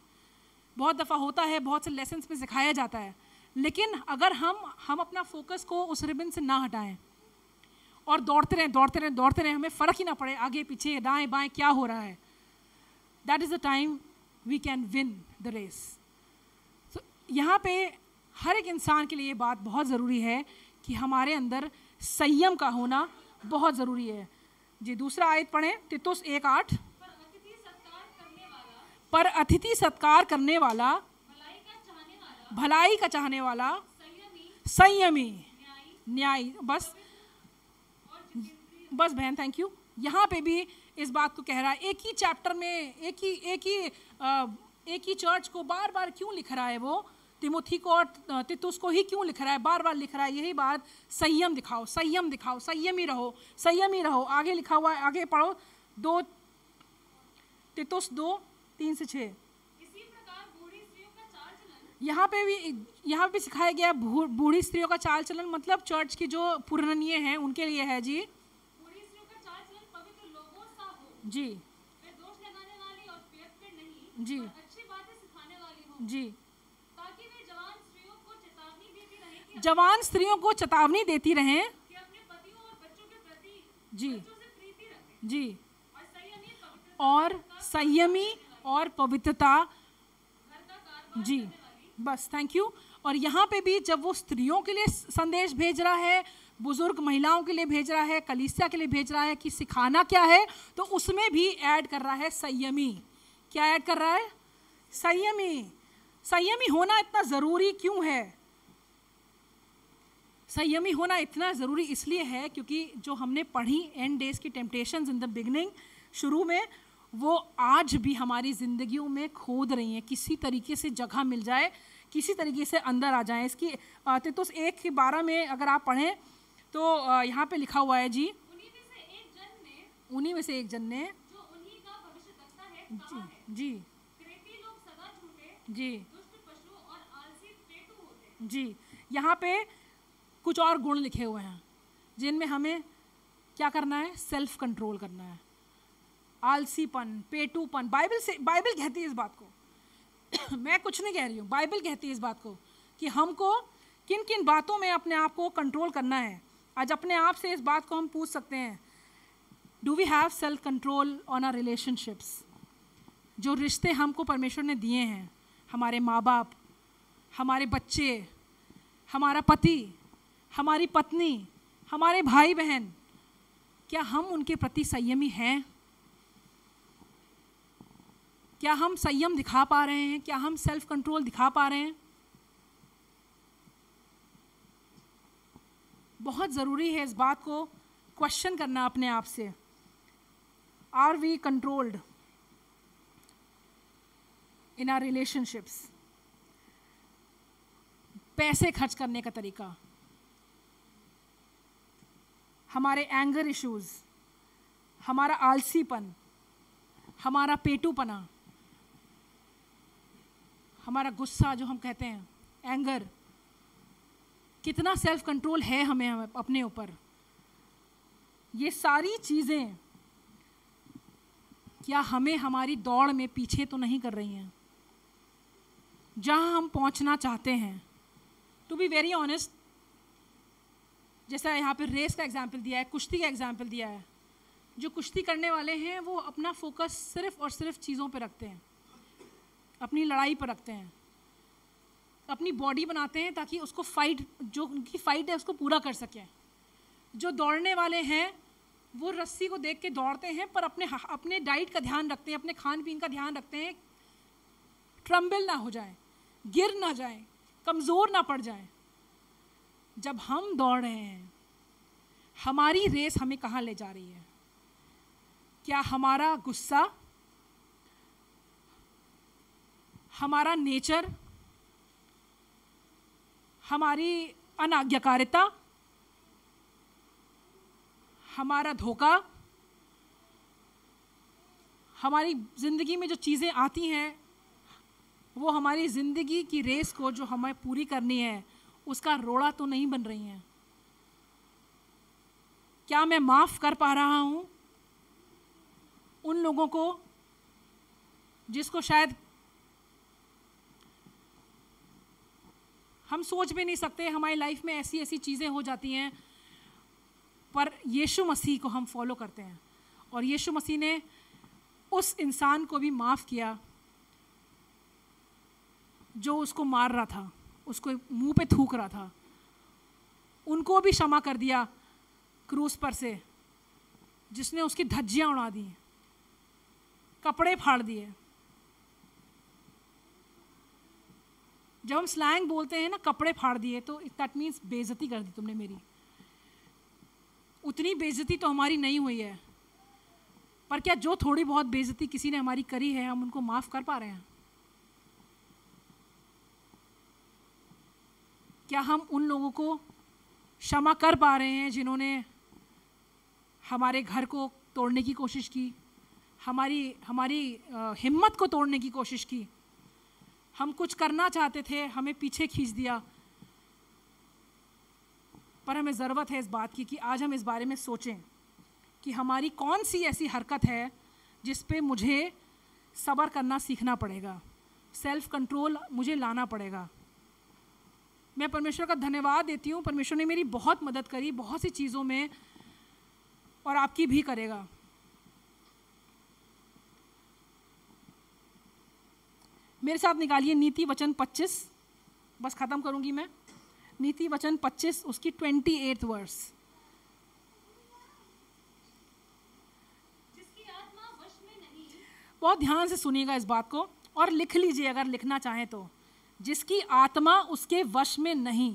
बहुत दफ़ा होता है, बहुत से लेसन्स में सिखाया जाता है। लेकिन अगर हम अपना फोकस को उस रिबन से ना हटाएं और दौड़ते रहें, हमें फ़र्क ही ना पड़े आगे पीछे दाएं बाएं क्या हो रहा है, that is the time we can win the race. यहाँ पे हर एक इंसान के लिए ये बात बहुत ज़रूरी है कि हमारे अंदर संयम का होना बहुत ज़रूरी है। जी दूसरा आयत पढ़ें, तीतुस 1:8। पर अतिथि सत्कार करने वाला, भलाई का चाहने वाला, संयमी, न्यायी। बस बहन, थैंक यू। यहाँ पे भी इस बात को कह रहा है, एक ही चैप्टर में एक ही चर्च को बार बार क्यों लिख रहा है? वो तिमोथी को और तीतुस को ही क्यों लिख रहा है? बार बार लिख रहा है यही बात, संयम दिखाओ, संयम दिखाओ, संयमी रहो, संयमी रहो। आगे लिखा हुआ है, आगे पढ़ो, 2 तीतुस 2:3-6। यहाँ पे भी सिखाया गया बूढ़ी स्त्रियों का चाल चलन, मतलब चर्च की जो पुरानिये हैं उनके लिए है। जी बूढ़ी स्त्रियों का चाल चलन पवित्र लोगों सा हो, जी, वे दोष लगाने वाली और व्यर्थ नहीं, जी, और अच्छी बातें सिखाने वाली हो, जी, ताकि वे जवान स्त्रियों को चेतावनी देती रहें कि जवान स्त्रियों को चेतावनी देती रहें कि अपने पतियों और बच्चों के प्रति जी, बच्चों से प्रीति रखें, जी, और संयमी और पवित्रता, घर का कारभार जी, बस थैंक यू। और यहाँ पे भी जब वो स्त्रियों के लिए संदेश भेज रहा है, बुजुर्ग महिलाओं के लिए भेज रहा है, कलीसिया के लिए भेज रहा है कि सिखाना क्या है, तो उसमें भी ऐड कर रहा है संयमी। क्या ऐड कर रहा है? संयमी। संयमी होना इतना ज़रूरी क्यों है? संयमी होना इतना ज़रूरी इसलिए है क्योंकि जो हमने पढ़ी एंड डेज की टेम्पटेशंस इन द बिगनिंग, शुरू में, वो आज भी हमारी ज़िंदगियों में खोद रही हैं। किसी तरीके से जगह मिल जाए, किसी तरीके से अंदर आ जाए। इसकी तीतुस 1:12 में अगर आप पढ़ें तो यहाँ पे लिखा हुआ है जी, उन्हीं में से एक जन ने उन्हीं में से एक जन ने, जो उन्हीं का भविष्यद्वक्ता है कहा है, जी क्रेती लोग सदा झूठे, जी दुष्ट पशु और आलसी पेटू होते हैं। जी, यहाँ पे कुछ और गुण लिखे हुए हैं जिनमें हमें क्या करना है, सेल्फ कंट्रोल करना है। आलसीपन, पेटूपन, बाइबल कहती है इस बात को मैं कुछ नहीं कह रही हूँ, बाइबल कहती है इस बात को कि हमको किन किन बातों में अपने आप को कंट्रोल करना है। आज अपने आप से इस बात को हम पूछ सकते हैं, do we have self control on our relationships? जो रिश्ते हमको परमेश्वर ने दिए हैं, हमारे माँ बाप, हमारे बच्चे, हमारा पति, हमारी पत्नी, हमारे भाई बहन, क्या हम उनके प्रति संयमी हैं? क्या हम संयम दिखा पा रहे हैं? क्या हम सेल्फ कंट्रोल दिखा पा रहे हैं? बहुत ज़रूरी है इस बात को क्वेश्चन करना अपने आप से। Are we controlled in our relationships? पैसे खर्च करने का तरीका, हमारे एंगर इश्यूज, हमारा आलसीपन, हमारा पेटूपना, हमारा गुस्सा जो हम कहते हैं, एंगर, कितना सेल्फ कंट्रोल है हमें अपने ऊपर? ये सारी चीज़ें क्या हमें हमारी दौड़ में पीछे तो नहीं कर रही हैं जहाँ हम पहुँचना चाहते हैं? टू बी वेरी ऑनेस्ट, जैसा यहाँ पे रेस का एग्जाम्पल दिया है, कुश्ती का एग्जाम्पल दिया है, जो कुश्ती करने वाले हैं वो अपना फोकस सिर्फ और सिर्फ चीज़ों पे रखते हैं, अपनी लड़ाई पर रखते हैं, अपनी बॉडी बनाते हैं ताकि उसको फाइट, जो उनकी फाइट है उसको पूरा कर सकें। जो दौड़ने वाले हैं वो रस्सी को देख के दौड़ते हैं, पर अपने डाइट का ध्यान रखते हैं, अपने खान पीन का ध्यान रखते हैं, ट्रम्बल ना हो जाए, गिर ना जाए, कमज़ोर ना पड़ जाए। जब हम दौड़ रहे हैं, हमारी रेस हमें कहाँ ले जा रही है? क्या हमारा गुस्सा, हमारा नेचर, हमारी अनाज्ञाकारिता, हमारा धोखा, हमारी ज़िंदगी में जो चीज़ें आती हैं वो हमारी ज़िंदगी की रेस को जो हमें पूरी करनी है उसका रोड़ा तो नहीं बन रही हैं? क्या मैं माफ़ कर पा रहा हूँ उन लोगों को जिसको शायद हम सोच भी नहीं सकते? हमारी लाइफ में ऐसी ऐसी चीज़ें हो जाती हैं, पर यीशु मसीह को हम फॉलो करते हैं और यीशु मसीह ने उस इंसान को भी माफ़ किया जो उसको मार रहा था, उसको मुंह पे थूक रहा था, उनको भी क्षमा कर दिया क्रूस पर से, जिसने उसकी धज्जियाँ उड़ा दी, कपड़े फाड़ दिए। जब हम स्लैंग बोलते हैं ना, कपड़े फाड़ दिए, तो दैट मीन्स बेइज्जती कर दी तुमने मेरी। उतनी बेइज्जती तो हमारी नहीं हुई है, पर क्या जो थोड़ी बहुत बेइज्जती किसी ने हमारी करी है, हम उनको माफ़ कर पा रहे हैं? क्या हम उन लोगों को क्षमा कर पा रहे हैं जिन्होंने हमारे घर को तोड़ने की कोशिश की, हमारी हिम्मत को तोड़ने की कोशिश की? हम कुछ करना चाहते थे, हमें पीछे खींच दिया। पर हमें ज़रूरत है इस बात की कि आज हम इस बारे में सोचें कि हमारी कौन सी ऐसी हरकत है जिस पे मुझे सब्र करना सीखना पड़ेगा, सेल्फ कंट्रोल मुझे लाना पड़ेगा। मैं परमेश्वर का धन्यवाद देती हूँ, परमेश्वर ने मेरी बहुत मदद करी बहुत सी चीज़ों में, और आपकी भी करेगा। मेरे साथ निकालिए नीति वचन 25, बस ख़त्म करूँगी मैं। नीति वचन 25 उसकी 28 वर्स। जिसकी आत्मा वश में नहीं, बहुत ध्यान से सुनिएगा इस बात को और लिख लीजिए अगर लिखना चाहें तो। जिसकी आत्मा उसके वश में नहीं,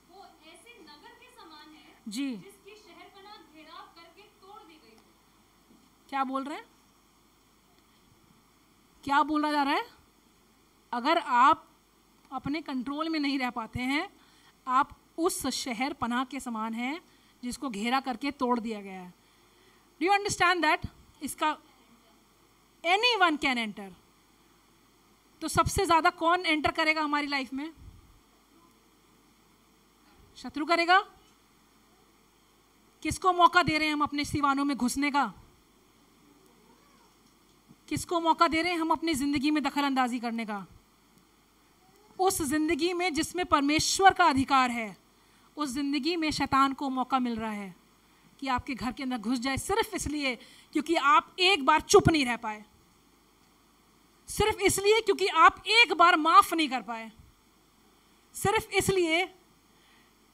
वो ऐसे नगर के समान है जी। जिसकी शहरपनाह घेराव करके तोड़ दी गई। क्या बोल रहे हैं? क्या बोला जा रहा है? अगर आप अपने कंट्रोल में नहीं रह पाते हैं, आप उस शहर पनाह के समान हैं जिसको घेरा करके तोड़ दिया गया है। Do you understand that? इसका एनीवन कैन एंटर। तो सबसे ज़्यादा कौन एंटर करेगा हमारी लाइफ में? शत्रु करेगा। किसको मौका दे रहे हैं हम अपने सीवानों में घुसने का? किसको मौका दे रहे हैं हम अपनी ज़िंदगी में दखल अंदाजी करने का? उस ज़िंदगी में जिसमें परमेश्वर का अधिकार है, उस ज़िंदगी में शैतान को मौका मिल रहा है कि आपके घर के अंदर घुस जाए, सिर्फ इसलिए क्योंकि आप एक बार चुप नहीं रह पाए, सिर्फ इसलिए क्योंकि आप एक बार माफ़ नहीं कर पाए, सिर्फ इसलिए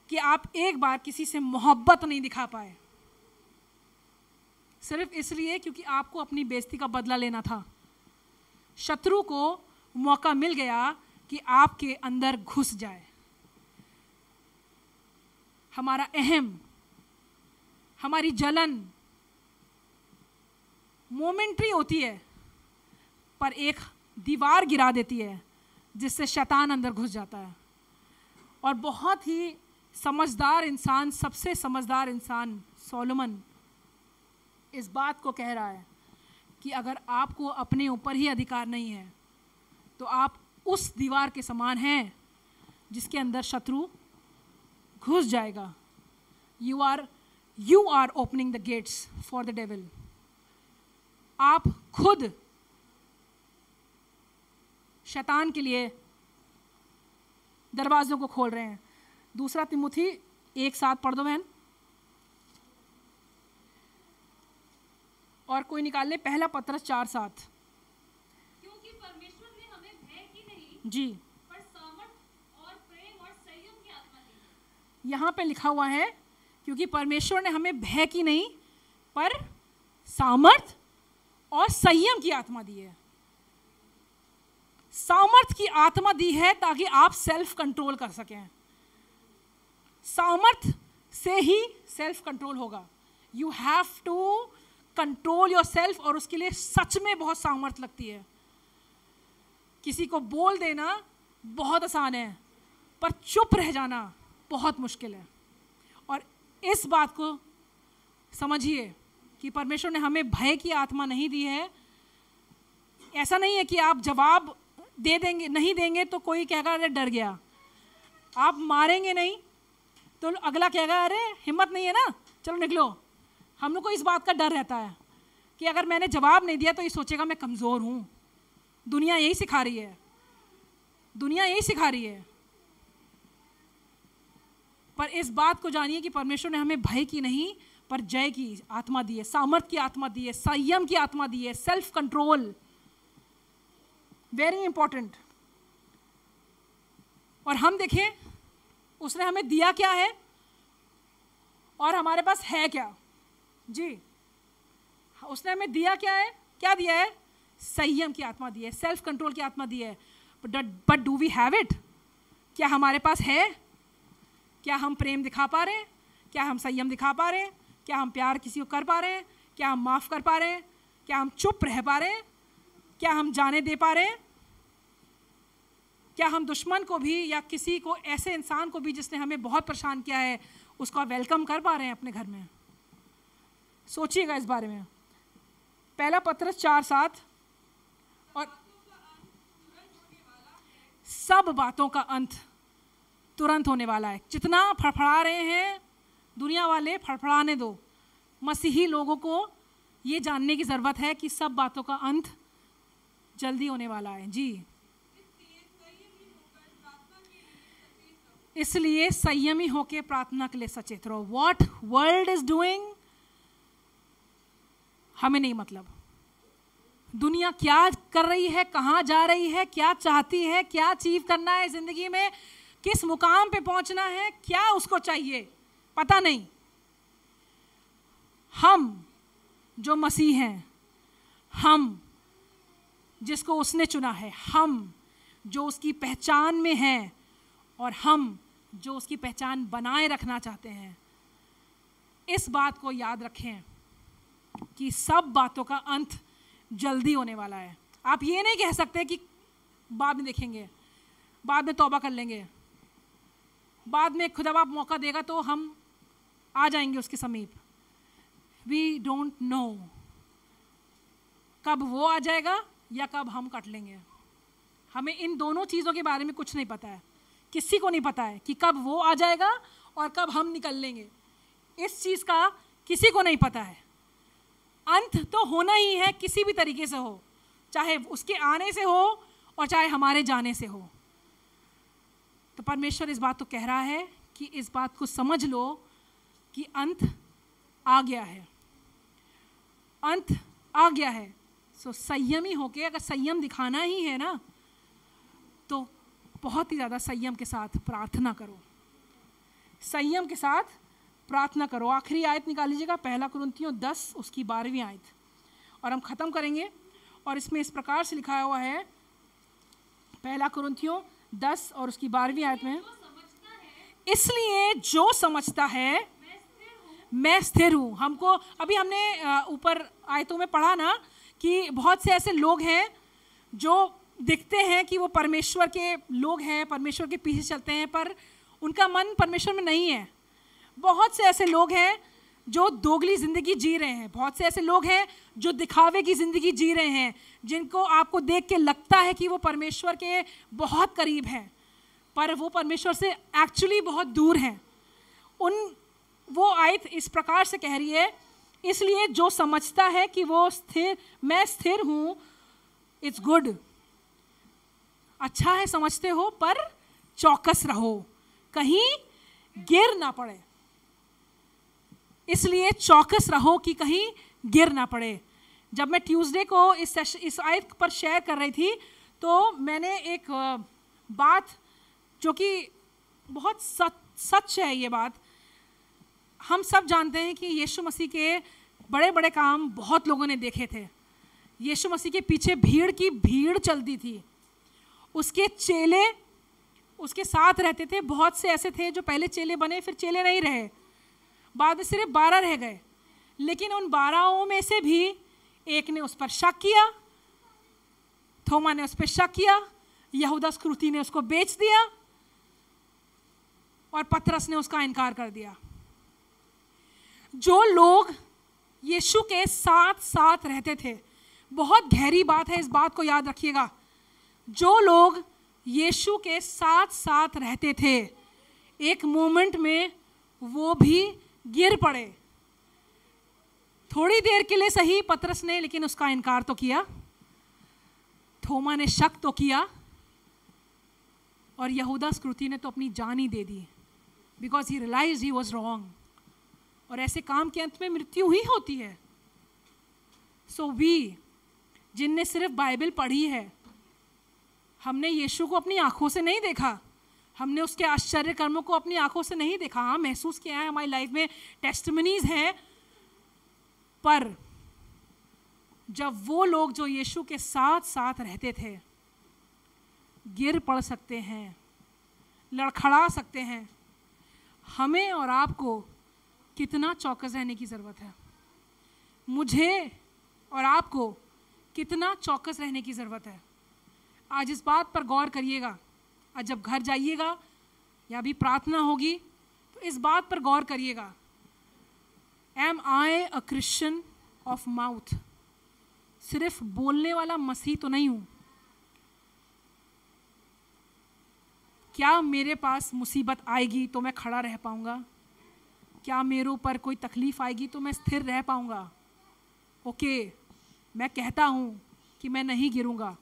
कि आप एक बार किसी से मोहब्बत नहीं दिखा पाए, सिर्फ इसलिए क्योंकि आपको अपनी बेइज्जती का बदला लेना था। शत्रु को मौका मिल गया कि आपके अंदर घुस जाए। हमारा अहम, हमारी जलन मोमेंट्री होती है, पर एक दीवार गिरा देती है जिससे शैतान अंदर घुस जाता है। और बहुत ही समझदार इंसान, सबसे समझदार इंसान सोलोमन इस बात को कह रहा है कि अगर आपको अपने ऊपर ही अधिकार नहीं है तो आप उस दीवार के समान हैं जिसके अंदर शत्रु घुस जाएगा। You are opening the gates for the devil. आप खुद शैतान के लिए दरवाजों को खोल रहे हैं। 2 तिमुथी 1:7 पढ़ दो बहन। और कोई निकाल ले 1 पत्रस 4:7। क्योंकि परमेश्वर ने हमें भय की नहीं जी, पर सामर्थ और प्रेम और संयम की आत्मा दी है। यहाँ पे लिखा हुआ है क्योंकि परमेश्वर ने हमें भय की नहीं पर सामर्थ और संयम की आत्मा दी है। सामर्थ की आत्मा दी है ताकि आप सेल्फ कंट्रोल कर सकें। सामर्थ से ही सेल्फ कंट्रोल होगा। You have to control yourself, और उसके लिए सच में बहुत सामर्थ लगती है। किसी को बोल देना बहुत आसान है, पर चुप रह जाना बहुत मुश्किल है। और इस बात को समझिए कि परमेश्वर ने हमें भय की आत्मा नहीं दी है। ऐसा नहीं है कि आप जवाब दे देंगे, नहीं देंगे तो कोई कहेगा अरे डर गया। आप मारेंगे नहीं तो अगला कहेगा अरे हिम्मत नहीं है ना, चलो निकलो। हम लोग को इस बात का डर रहता है कि अगर मैंने जवाब नहीं दिया तो ये सोचेगा मैं कमज़ोर हूँ। दुनिया यही सिखा रही है, दुनिया यही सिखा रही है। पर इस बात को जानिए कि परमेश्वर ने हमें भय की नहीं पर जय की आत्मा दी है, सामर्थ की आत्मा दी है, संयम की आत्मा दी है, सेल्फ कंट्रोल। Very important. और हम देखें उसने हमें दिया क्या है और हमारे पास है क्या। जी, उसने हमें दिया क्या है, क्या दिया है? संयम की आत्मा दी है, सेल्फ कंट्रोल की आत्मा दी है। But do we have it? क्या हमारे पास है? क्या हम प्रेम दिखा पा रहे हैं? क्या हम संयम दिखा पा रहे हैं? क्या हम प्यार किसी को कर पा रहे हैं? क्या हम माफ़ कर पा रहे हैं? क्या हम चुप रह पा रहे हैं? क्या हम जाने दे पा रहे हैं? क्या हम दुश्मन को भी या किसी को, ऐसे इंसान को भी जिसने हमें बहुत परेशान किया है, उसका वेलकम कर पा रहे हैं अपने घर में? सोचिएगा इस बारे में। 1 पत्रस 4:7। और सब बातों का अंत तुरंत होने वाला है। जितना फड़फड़ा रहे हैं दुनिया वाले, फड़फड़ाने दो। मसीही लोगों को ये जानने की ज़रूरत है कि सब बातों का अंत जल्दी होने वाला है। जी, इसलिए संयमी होकर प्रार्थना के लिए सचेत रहो। व्हाट वर्ल्ड इज डूइंग हमें नहीं मतलब। दुनिया क्या कर रही है, कहाँ जा रही है, क्या चाहती है, क्या अचीव करना है जिंदगी में, किस मुकाम पे पहुंचना है, क्या उसको चाहिए, पता नहीं। हम जो मसीह हैं, हम जिसको उसने चुना है, हम जो उसकी पहचान में हैं, और हम जो उसकी पहचान बनाए रखना चाहते हैं, इस बात को याद रखें कि सब बातों का अंत जल्दी होने वाला है। आप ये नहीं कह सकते कि बाद में देखेंगे, बाद में तौबा कर लेंगे, बाद में खुदा बाप मौका देगा तो हम आ जाएंगे उसके समीप। वी डोंट नो कब वो आ जाएगा या कब हम कट लेंगे। हमें इन दोनों चीज़ों के बारे में कुछ नहीं पता है, किसी को नहीं पता है कि कब वो आ जाएगा और कब हम निकल लेंगे। इस चीज़ का किसी को नहीं पता है। अंत तो होना ही है, किसी भी तरीके से हो, चाहे उसके आने से हो और चाहे हमारे जाने से हो। तो परमेश्वर इस बात को कह रहा है कि इस बात को समझ लो कि अंत आ गया है, अंत आ गया है। सो संयमी होके, अगर संयम दिखाना ही है ना, तो बहुत ही ज़्यादा संयम के साथ प्रार्थना करो, संयम के साथ प्रार्थना करो। आखिरी आयत निकाल लीजिएगा, 1 कुरिन्थियों 10 उसकी 12वीं आयत, और हम ख़त्म करेंगे। और इसमें इस प्रकार से लिखा हुआ है, 1 कुरिन्थियों 10 और उसकी 12वीं आयत में, इसलिए जो समझता है मैं स्थिर हूँ। हमको अभी हमने ऊपर आयतों में पढ़ा ना कि बहुत से ऐसे लोग हैं जो दिखते हैं कि वो परमेश्वर के लोग हैं, परमेश्वर के पीछे चलते हैं, पर उनका मन परमेश्वर में नहीं है। बहुत से ऐसे लोग हैं जो दोगली ज़िंदगी जी रहे हैं, बहुत से ऐसे लोग हैं जो दिखावे की ज़िंदगी जी रहे हैं, जिनको आपको देख के लगता है कि वो परमेश्वर के बहुत करीब हैं, पर वो परमेश्वर से एक्चुअली बहुत दूर हैं। वो आयत इस प्रकार से कह रही है, इसलिए जो समझता है कि वो मैं स्थिर हूँ, इट्स गुड, अच्छा है समझते हो, पर चौकस रहो कहीं गिर ना पड़े। इसलिए चौकस रहो कि कहीं गिर ना पड़े। जब मैं ट्यूसडे को इस आयत पर शेयर कर रही थी, तो मैंने एक बात जो कि बहुत सच है, ये बात हम सब जानते हैं कि यीशु मसीह के बड़े बड़े काम बहुत लोगों ने देखे थे। यीशु मसीह के पीछे भीड़ की भीड़ चलती थी, उसके चेले उसके साथ रहते थे। बहुत से ऐसे थे जो पहले चेले बने, फिर चेले नहीं रहे, बाद में सिर्फ 12 रह गए। लेकिन उन 12 में से भी एक ने उस पर शक किया, थोमा ने उस पर शक किया, यहूदा इस्करियोती ने उसको बेच दिया और पतरस ने उसका इनकार कर दिया। जो लोग यीशु के साथ साथ रहते थे, बहुत गहरी बात है, इस बात को याद रखिएगा, जो लोग यीशु के साथ साथ रहते थे, एक मोमेंट में वो भी गिर पड़े। थोड़ी देर के लिए सही पतरस ने, लेकिन उसका इनकार तो किया, थोमा ने शक तो किया, और यहूदा इस्करियोती ने तो अपनी जान ही दे दी, because he realized he was wrong. और ऐसे काम के अंत में मृत्यु ही होती है। सो वी जिनने सिर्फ बाइबल पढ़ी है, हमने यीशु को अपनी आंखों से नहीं देखा, हमने उसके आश्चर्य कर्मों को अपनी आंखों से नहीं देखा, हाँ महसूस किया है, हमारी लाइफ में टेस्टिमनीज हैं, पर जब वो लोग जो यीशु के साथ साथ रहते थे गिर पड़ सकते हैं, लड़खड़ा सकते हैं, हमें और आपको कितना चौकस रहने की ज़रूरत है। मुझे और आपको कितना चौकस रहने की ज़रूरत है। आज इस बात पर गौर करिएगा, आज जब घर जाइएगा या भी प्रार्थना होगी तो इस बात पर गौर करिएगा, am I a Christian of mouth? सिर्फ बोलने वाला मसीह तो नहीं हूँ। क्या मेरे पास मुसीबत आएगी तो मैं खड़ा रह पाऊँगा? क्या मेरे ऊपर कोई तकलीफ़ आएगी तो मैं स्थिर रह पाऊँगा? ओके, मैं कहता हूँ कि मैं नहीं गिरूँगा,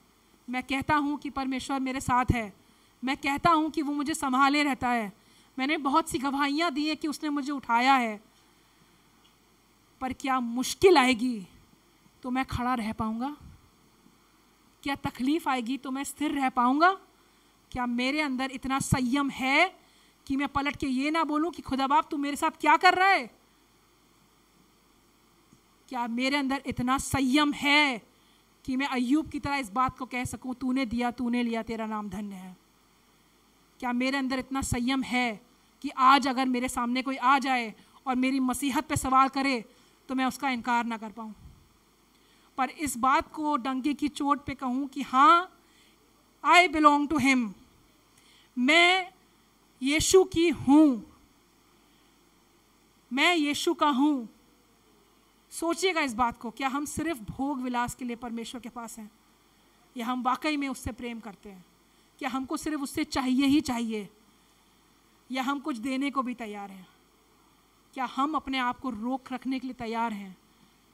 मैं कहता हूँ कि परमेश्वर मेरे साथ है, मैं कहता हूँ कि वो मुझे संभाले रहता है, मैंने बहुत सी गवाहियाँ दी है कि उसने मुझे उठाया है, पर क्या मुश्किल आएगी तो मैं खड़ा रह पाऊँगा? क्या तकलीफ़ आएगी तो मैं स्थिर रह पाऊँगा? क्या मेरे अंदर इतना संयम है कि मैं पलट के ये ना बोलूं कि खुदा बाप तू मेरे साथ क्या कर रहा है? क्या मेरे अंदर इतना संयम है कि मैं अय्यूब की तरह इस बात को कह सकूं, तूने दिया तूने लिया, तेरा नाम धन्य है? क्या मेरे अंदर इतना संयम है कि आज अगर मेरे सामने कोई आ जाए और मेरी मसीहत पे सवाल करे तो मैं उसका इनकार ना कर पाऊं? पर इस बात को डंके की चोट पे कहूं कि हाँ, आई बिलोंग टू हिम, मैं यीशु की हूँ, मैं यीशु का हूँ। सोचिएगा इस बात को, क्या हम सिर्फ भोग विलास के लिए परमेश्वर के पास हैं, या हम वाकई में उससे प्रेम करते हैं? क्या हमको सिर्फ उससे चाहिए ही चाहिए, या हम कुछ देने को भी तैयार हैं? क्या हम अपने आप को रोक रखने के लिए तैयार हैं?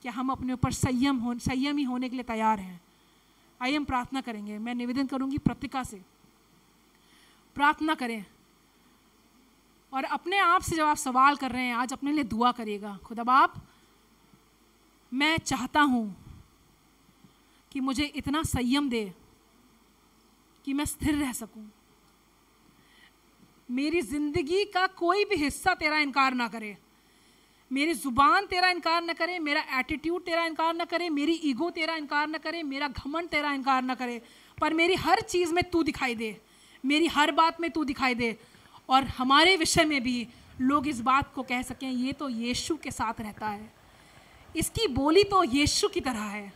क्या हम अपने ऊपर संयमी होने के लिए तैयार हैं? आइए हम प्रार्थना करेंगे। मैं निवेदन करूंगी प्रतिका से प्रार्थना करें, और अपने आप से जब आप सवाल कर रहे हैं आज अपने लिए दुआ करिएगा। खुदा बाप, मैं चाहता हूं कि मुझे इतना संयम दे कि मैं स्थिर रह सकूं, मेरी जिंदगी का कोई भी हिस्सा तेरा इनकार ना करे, मेरी जुबान तेरा इनकार न करे, मेरा एटीट्यूड तेरा इनकार न करे, मेरी ईगो तेरा इनकार न करे, मेरा घमंड तेरा इनकार न करे, पर मेरी हर चीज़ में तू दिखाई दे, मेरी हर बात में तू दिखाई दे, और हमारे विषय में भी लोग इस बात को कह सकें ये तो यीशु के साथ रहता है, इसकी बोली तो यीशु की तरह है।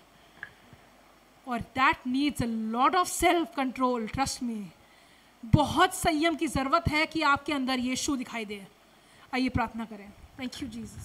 और that needs a lot of self control, trust me. बहुत संयम की ज़रूरत है कि आपके अंदर यीशु दिखाई दे। आइए प्रार्थना करें। Thank you Jesus.